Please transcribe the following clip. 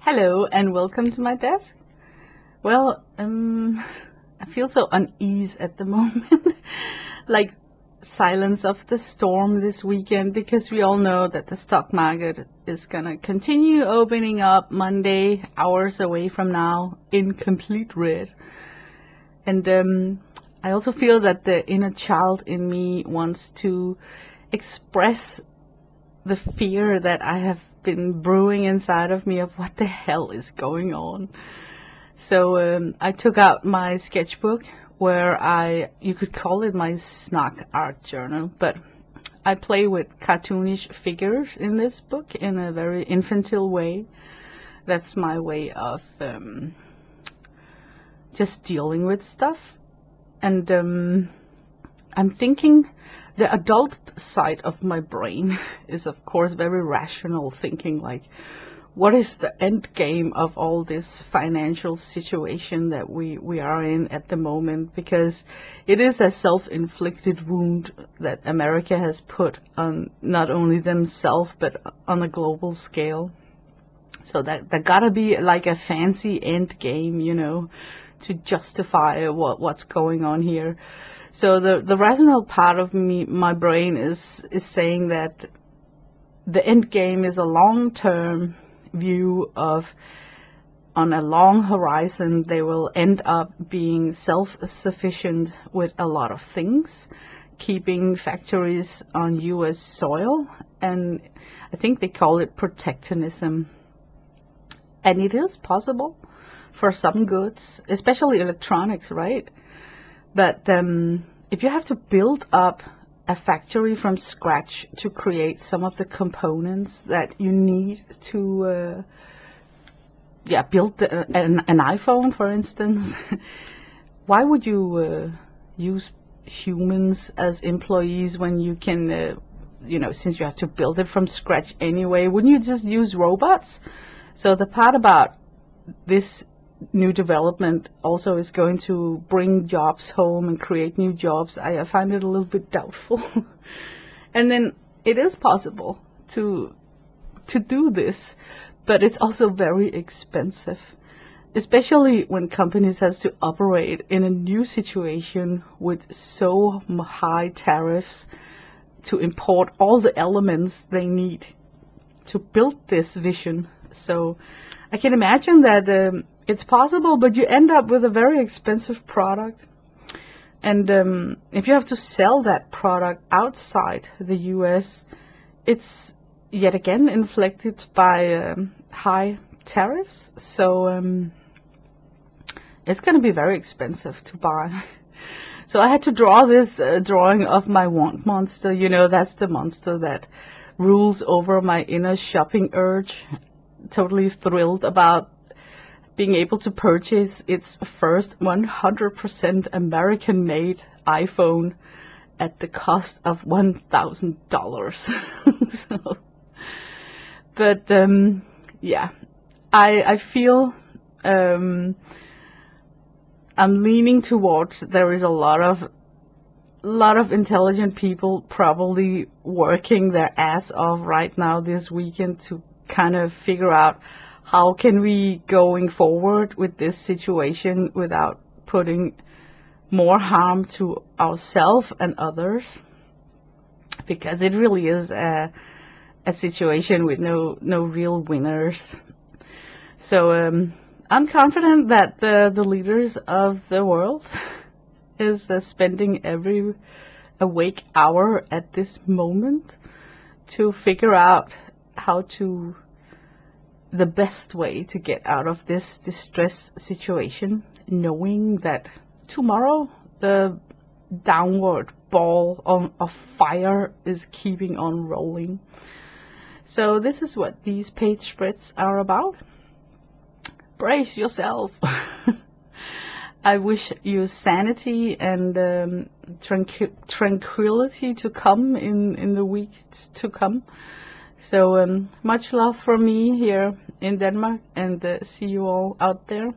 Hello and welcome to my desk. Well, I feel so unease at the moment, like silence of the storm this weekend, because we all know that the stock market is gonna continue opening up Monday, hours away from now, in complete red. And I also feel that the inner child in me wants to express the fear that I have been brewing inside of me of what the hell is going on. So I took out my sketchbook where you could call it my snark art journal, but I play with cartoonish figures in this book in a very infantile way. That's my way of just dealing with stuff. And I'm thinking the adult side of my brain is, of course, very rational thinking, like, what is the end game of all this financial situation that we are in at the moment? Because it is a self-inflicted wound that America has put on not only themselves, but on a global scale. So that gotta be like a fancy end game, to justify what's going on here. So the rational part of me, my brain is saying that the end game is a long-term view of, on a long horizon, they will end up being self-sufficient with a lot of things, keeping factories on US soil, and I think they call it protectionism. And it is possible for some goods, especially electronics, right? But if you have to build up a factory from scratch to create some of the components that you need to build an iPhone, for instance, why would you use humans as employees when you can, since you have to build it from scratch anyway, wouldn't you just use robots? So the part about this new development also is going to bring jobs home and create new jobs, I find it a little bit doubtful. And then it is possible to do this, but it's also very expensive, especially when companies has to operate in a new situation with so high tariffs to import all the elements they need to build this vision. So I can imagine that it's possible, but you end up with a very expensive product. And if you have to sell that product outside the US, it's yet again inflected by high tariffs. So it's going to be very expensive to buy. So I had to draw this drawing of my want monster. That's the monster that rules over my inner shopping urge. Totally thrilled about being able to purchase its first 100% American-made iPhone at the cost of $1,000. But I feel I'm leaning towards there is a lot of intelligent people probably working their ass off right now this weekend to kind of figure out how can we going forward with this situation without putting more harm to ourselves and others, because it really is a situation with no real winners. So I'm confident that the leaders of the world is spending every awake hour at this moment to figure out the best way to get out of this distress situation, knowing that tomorrow the downward ball of fire is keeping on rolling. So this is what these page spreads are about. Brace yourself. I wish you sanity and tranquility to come in the weeks to come. So much love from me here in Denmark, and see you all out there.